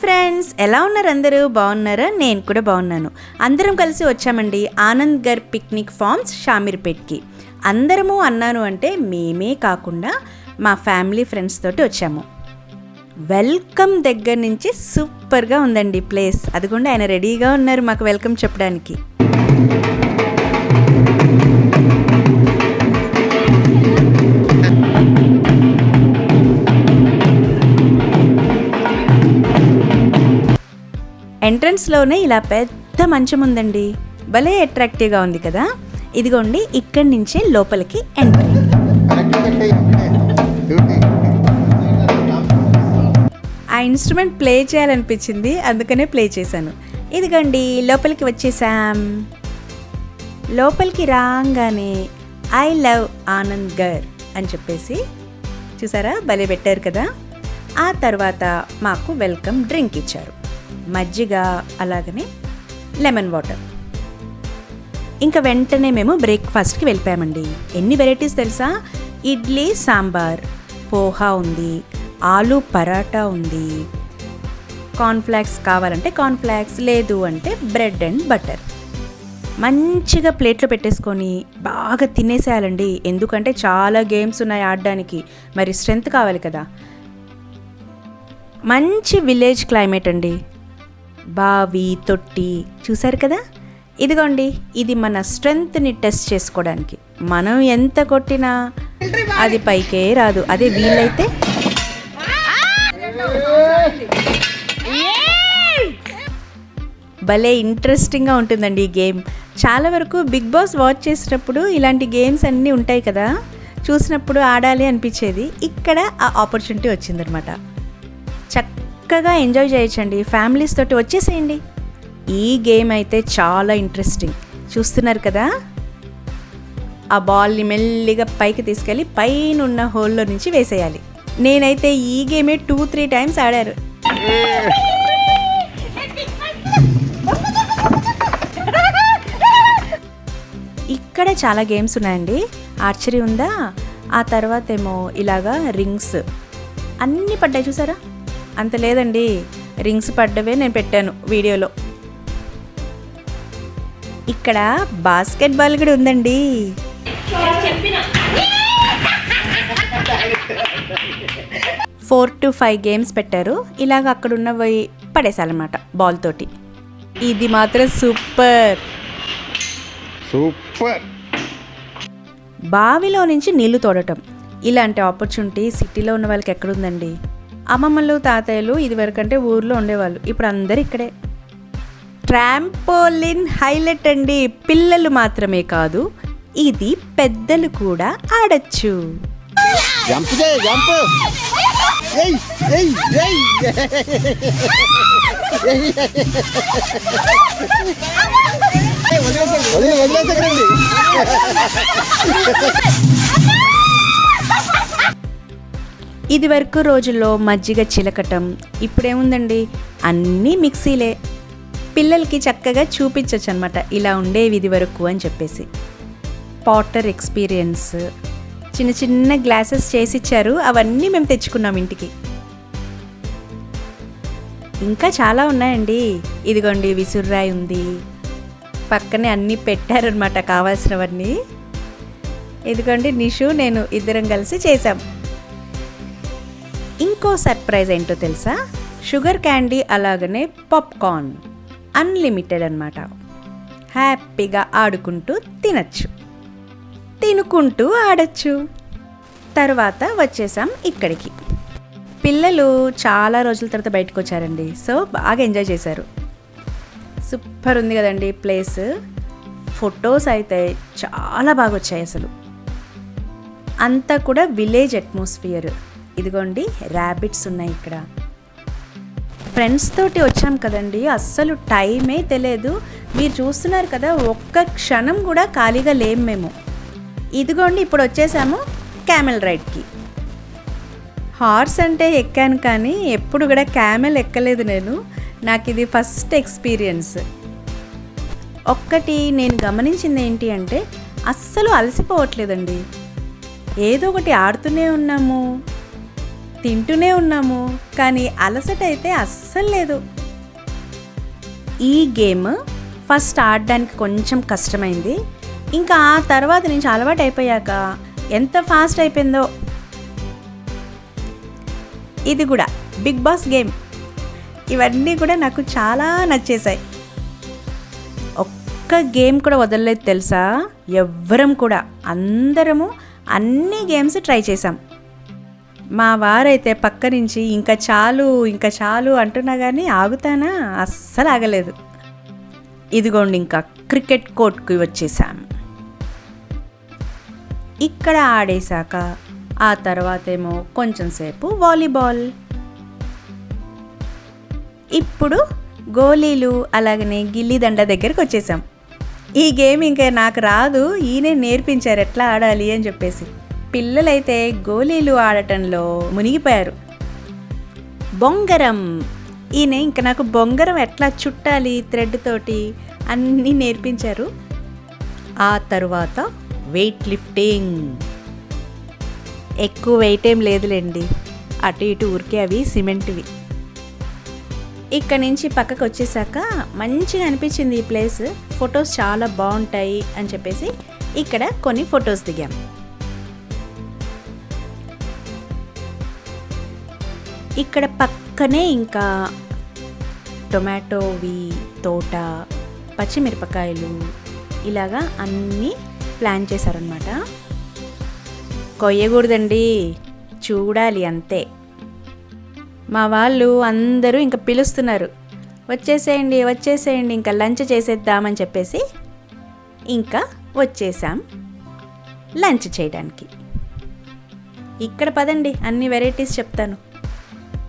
Friends, ఎలా ఉన్నారు? అందరూ బాగున్నారా? నేను కూడా బాగున్నాను. అందరం కలిసి వచ్చామండి ఆనంద్ గర్ పిక్నిక్ ఫార్మ్స్ షామీర్పేట్కి. అందరము అన్నాను అంటే మేమే కాకుండా మా ఫ్యామిలీ ఫ్రెండ్స్ తోటి వచ్చాము. వెల్కమ్ దగ్గర నుంచి సూపర్గా ఉందండి ప్లేస్. అదిగోండి ఆయన రెడీగా ఉన్నారు మాకు వెల్కమ్ చెప్పడానికి. ఎంట్రన్స్లోనే ఇలా పెద్ద మంచం ఉందండి. భలే అట్రాక్టివ్గా ఉంది కదా. ఇదిగోండి ఇక్కడి నుంచే లోపలికి ఎంట్రీ. ఆ ఇన్స్ట్రుమెంట్ ప్లే చేయాలనిపించింది, అందుకనే ప్లే చేశాను. ఇదిగోండి లోపలికి వచ్చేసాం. లోపలికి రాగానే ఐ లవ్ ఆనంద్ గర్ అని చెప్పేసి చూసారా, భలే పెట్టారు కదా. ఆ తర్వాత మాకు వెల్కమ్ డ్రింక్ ఇచ్చారు, మజ్జిగ అలాగనే లెమన్ వాటర్. ఇంకా వెంటనే మేము బ్రేక్ఫాస్ట్కి వెళ్ళిపోయామండి. ఎన్ని వెరైటీస్ తెలుసా? ఇడ్లీ సాంబార్, పోహా ఉంది, ఆలూ పరాటా ఉంది, కార్న్ఫ్లాక్స్ కావాలంటే కార్న్ఫ్లాక్స్, లేదు అంటే బ్రెడ్ అండ్ బటర్. మంచిగా ప్లేట్లో పెట్టేసుకొని బాగా తినేసేయాలండి. ఎందుకంటే చాలా గేమ్స్ ఉన్నాయి ఆడడానికి, మరి స్ట్రెంత్ కావాలి కదా. మంచి విలేజ్ క్లైమేట్ అండి. బావి, తొట్టి చూసారు కదా. ఇదిగోండి ఇది మన స్ట్రెంగ్త్ని టెస్ట్ చేసుకోవడానికి. మనం ఎంత కొట్టినా అది పైకే రాదు. అదే వీలైతే భలే ఇంట్రెస్టింగ్గా ఉంటుందండి ఈ గేమ్. చాలా వరకు బిగ్ బాస్ వాచ్ చేసినప్పుడు ఇలాంటి గేమ్స్ అన్నీ ఉంటాయి కదా, చూసినప్పుడు ఆడాలి అనిపించేది. ఇక్కడ ఆ ఆపర్చునిటీ వచ్చిందనమాట. చక్కగా ఎంజాయ్ చేయొచ్చండి. ఫ్యామిలీస్ తోటి వచ్చేసేయండి. ఈ గేమ్ అయితే చాలా ఇంట్రెస్టింగ్. చూస్తున్నారు కదా, ఆ బాల్ని మెల్లిగా పైకి తీసుకెళ్ళి పైన ఉన్న హోల్లో నుంచి వేసేయాలి. నేనైతే ఈ గేమే 2-3 టైమ్స్ ఆడారు. ఇక్కడ చాలా గేమ్స్ ఉన్నాయండి. ఆర్చరీ ఉందా, ఆ తర్వాత ఏమో ఇలాగా రింగ్స్ అన్నీ పడ్డాయి చూసారా. అంత లేదండి, రింగ్స్ పడ్డవే నేను పెట్టాను వీడియోలో. ఇక్కడ బాస్కెట్ బాల్ కూడా ఉందండి. ఫోర్ టు 5 గేమ్స్ పెట్టారు. ఇలాగ అక్కడ ఉన్నవి పడేసాలన్నమాట బాల్ తోటి. ఇది మాత్రం సూపర్ సూపర్. బావిలో నుంచి నీళ్లు తోడటం, ఇలాంటి ఆపర్చునిటీ సిటీలో ఉన్న వాళ్ళకి ఎక్కడుందండి. అమ్మమ్మలు తాతయ్యలు ఇదివరకంటే ఊర్లో ఉండేవాళ్ళు, ఇప్పుడు అందరు ఇక్కడే. ట్రాంపోలిన్ హైలైట్ అండి. పిల్లలు మాత్రమే కాదు, ఇది పెద్దలు కూడా ఆడచ్చు. ఇది వరకు రోజుల్లో మజ్జిగ చిలకటం, ఇప్పుడేముందండి అన్నీ మిక్సీలే. పిల్లలకి చక్కగా చూపించవచ్చు అనమాట, ఇలా ఉండేవి ఇది వరకు అని చెప్పేసి. పాటర్ ఎక్స్పీరియన్స్, చిన్న చిన్న గ్లాసెస్ చేసిచ్చారు, అవన్నీ మేము తెచ్చుకున్నాం ఇంటికి. ఇంకా చాలా ఉన్నాయండి. ఇదిగోండి విసుర్రాయి ఉంది, పక్కనే అన్నీ పెట్టారనమాట కావాల్సినవన్నీ. ఇదిగోండి నిషు నేను ఇద్దరం కలిసి చేసాం. ఇంకో సర్ప్రైజ్ ఏంటో తెలుసా? షుగర్ క్యాండీ అలాగనే పాప్కార్న్ అన్లిమిటెడ్ అనమాట. హ్యాపీగా ఆడుకుంటూ తినచ్చు, తినుకుంటూ ఆడచ్చు. తర్వాత వచ్చేసాం ఇక్కడికి. పిల్లలు చాలా రోజుల తర్వాత బయటకు వచ్చారండి, సో బాగా ఎంజాయ్ చేశారు. సూపర్ ఉంది కదండి ప్లేస్. ఫొటోస్ అయితే చాలా బాగా వచ్చాయి అసలు. అంతా కూడా విలేజ్ అట్మాస్ఫియర్. ఇదిగోండి ర్యాబిట్స్ ఉన్నాయి ఇక్కడ. ఫ్రెండ్స్ తోటి వచ్చాం కదండి, అస్సలు టైమే తెలియదు. మీరు చూస్తున్నారు కదా, ఒక్క క్షణం కూడా ఖాళీగా లేము మేము. ఇదిగోండి ఇప్పుడు వచ్చేసాము క్యామెల్ రైడ్కి. హార్స్ అంటే ఎక్కాను కానీ ఎప్పుడు కూడా క్యామెల్ ఎక్కలేదు నేను. నాకు ఇది ఫస్ట్ ఎక్స్పీరియన్స్. ఒక్కటి నేను గమనించింది ఏంటి అంటే అస్సలు అలసిపోవట్లేదండి. ఏదో ఒకటి ఆడుతూనే ఉన్నాము. తింటూనే ఉన్నాము, కానీ అలసట అయితే అస్సలు లేదు. ఈ గేమ్ ఫస్ట్ ఆడడానికి కొంచెం కష్టమైంది, ఇంకా ఆ తర్వాత నుంచి అలవాటు అయిపోయాక ఎంత ఫాస్ట్ అయిపోయిందో. ఇది కూడా బిగ్ బాస్ గేమ్. ఇవన్నీ కూడా నాకు చాలా నచ్చేసాయి. ఒక్క గేమ్ కూడా వదలలేదు తెలుసా. ఎవ్వరం కూడా, అందరము అన్ని గేమ్స్ ట్రై చేసాం. మా వారైతే పక్క నుంచి ఇంకా చాలు అంటున్నా కానీ ఆగుతానా, అస్సలు ఆగలేదు. ఇదిగోండి, ఇంకా క్రికెట్ కోర్ట్కి వచ్చేసాం. ఇక్కడ ఆడేశాక ఆ తర్వాత ఏమో కొంచెం సేపు వాలీబాల్. ఇప్పుడు గోళీలు అలాగనే గిల్లిదండ దగ్గరికి వచ్చేసాం. ఈ గేమ్ ఇంకా నాకు రాదు, ఈయనే నేర్పించారు ఎట్లా ఆడాలి అని చెప్పేసి. పిల్లలైతే గోళీలు ఆడటంలో మునిగిపోయారు. బొంగరం, ఈయన ఇంకా నాకు బొంగరం ఎట్లా చుట్టాలి థ్రెడ్ తోటి అన్నీ నేర్పించారు. ఆ తర్వాత వెయిట్ లిఫ్టింగ్. ఎక్కువ వెయిట్ ఏం లేదులేండి, అటు ఇటు ఊరికే అవి సిమెంట్వి. ఇక్కడ నుంచి పక్కకు వచ్చేసాక మంచిగా అనిపించింది ఈ ప్లేస్. ఫొటోస్ చాలా బాగుంటాయి అని చెప్పేసి ఇక్కడ కొన్ని ఫొటోస్ దిగాం. ఇక్కడ పక్కనే ఇంకా టొమాటోవి తోట, పచ్చిమిరపకాయలు ఇలాగా అన్నీ ప్లాన్ చేశారనమాట. కొయ్యకూడదండి, చూడాలి అంతే. మా వాళ్ళు అందరూ ఇంకా పిలుస్తున్నారు, వచ్చేసేయండి ఇంకా లంచ్ చేసేద్దామని చెప్పేసి ఇంకా వచ్చేసాం లంచ్ చేయడానికి. ఇక్కడ పదండి అన్ని వెరైటీస్ చెప్తాను.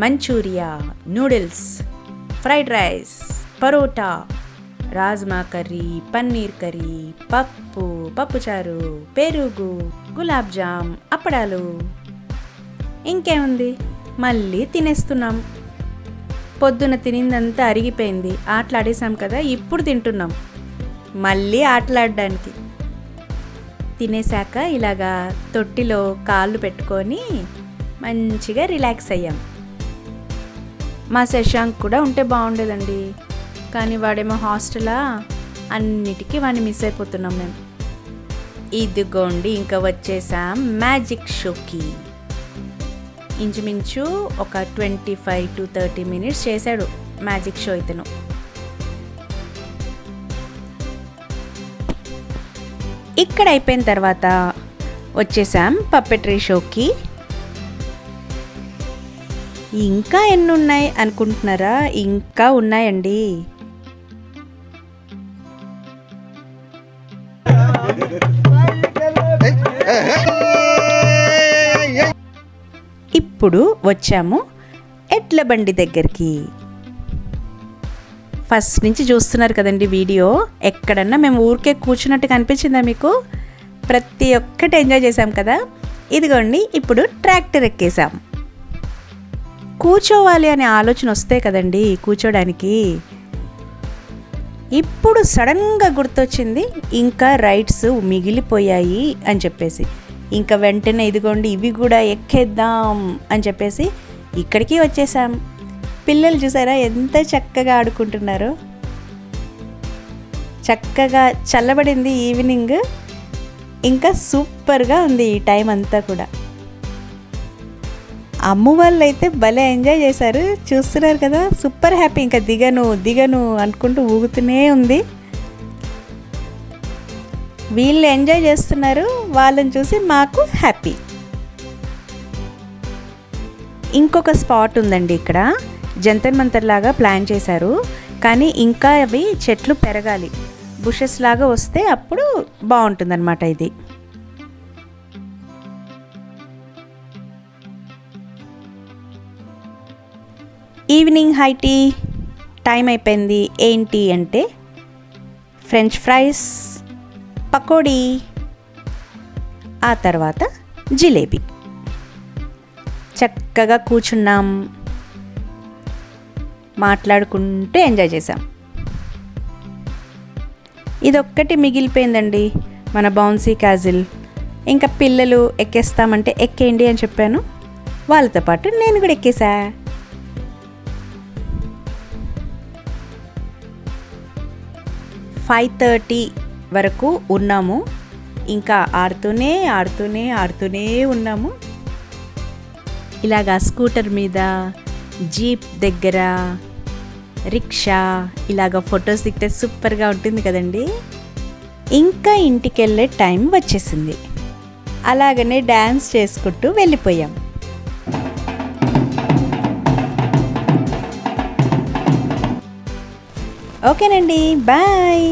Manchuria, noodles, fried rice, parotta, rajma curry, paneer curry, పప్పుచారు, పెరుగు, గులాబ్ జామ్, అప్పడాలు. ఇంకేముంది, మళ్ళీ తినేస్తున్నాం. పొద్దున తినిందంతా అరిగిపోయింది, ఆటలాడేసాం కదా, ఇప్పుడు తింటున్నాం మళ్ళీ ఆటలాడడానికి. తినేసాక ఇలాగా తొట్టిలో కాళ్ళు పెట్టుకొని మంచిగా రిలాక్స్ అయ్యాం. మా శశాంక్ కూడా ఉంటే బాగుండేదండి, కానీ వాడేమో హాస్టలా, అన్నిటికీ వాడిని మిస్ అయిపోతున్నాం మేము. ఇదిగోండి ఇంకా వచ్చేసాం మ్యాజిక్ షోకి. ఇంచుమించు ఒక 25 to 30 minutes చేశాడు మ్యాజిక్ షో ఇతను. ఇక్కడ అయిపోయిన తర్వాత వచ్చేసాం పప్పెట్రీ షోకి. ఇంకా ఎన్ని ఉన్నాయి అనుకుంటున్నారా? ఇంకా ఉన్నాయండి. ఇప్పుడు వచ్చాము ఎడ్ల బండి దగ్గరికి. ఫస్ట్ నుంచి చూస్తున్నారు కదండి వీడియో. ఎక్కడన్నా మేము ఊరికే కూర్చున్నట్టు కనిపించిందా మీకు? ప్రతి ఒక్కటి ఎంజాయ్ చేసాం కదా. ఇదిగోండి ఇప్పుడు ట్రాక్టర్ ఎక్కేసాం. కూర్చోవాలి అనే ఆలోచన వస్తే కదండి కూర్చోడానికి. ఇప్పుడు సడన్గా గుర్తొచ్చింది ఇంకా రైడ్స్ మిగిలిపోయాయి అని చెప్పేసి, ఇంకా వెంటనే ఇదిగోండి ఇవి కూడా ఎక్కేద్దాం అని చెప్పేసి ఇక్కడికి వచ్చేసాం. పిల్లలు చూసారా ఎంత చక్కగా ఆడుకుంటున్నారో. చక్కగా చల్లబడింది ఈవినింగ్, ఇంకా సూపర్గా ఉంది ఈ టైం అంతా కూడా. అమ్మ వాళ్ళు అయితే భలే ఎంజాయ్ చేశారు, చూస్తున్నారు కదా, సూపర్ హ్యాపీ. ఇంకా దిగను అనుకుంటూ ఊగుతూనే ఉంది. వీళ్ళు ఎంజాయ్ చేస్తున్నారు, వాళ్ళని చూసి మాకు హ్యాపీ. ఇంకొక స్పాట్ ఉందండి ఇక్కడ, జంతర్ మంతర్ లాగా ప్లాన్ చేశారు, కానీ ఇంకా అవి చెట్లు పెరగాలి, బుషెస్ లాగా వస్తే అప్పుడు బాగుంటుందన్నమాట. ఇది ఈవినింగ్ హై టీ టైం అయిపోయింది. ఏంటి అంటే ఫ్రెంచ్ ఫ్రైస్, పకోడీ, ఆ తర్వాత జిలేబీ. చక్కగా కూర్చున్నాం, మాట్లాడుకుంటూ ఎంజాయ్ చేసాం. ఇదొక్కటి మిగిలిపోయిందండి మన బౌన్సీ క్యాజిల్. ఇంకా పిల్లలు ఎక్కేస్తామంటే ఎక్కేయండి అని చెప్పాను, వాళ్ళతో పాటు నేను కూడా ఎక్కేసా. 5:30 వరకు ఉన్నాము. ఇంకా ఆడుతూనే ఉన్నాము. ఇలాగా స్కూటర్ మీద, జీప్ దగ్గర, రిక్షా ఇలాగ ఫొటోస్ దిగితే సూపర్గా ఉంటుంది కదండి. ఇంకా ఇంటికి వెళ్ళే టైం వచ్చేసింది. అలాగనే డ్యాన్స్ చేసుకుంటూ వెళ్ళిపోయాం. ఓకేనండి, బాయ్.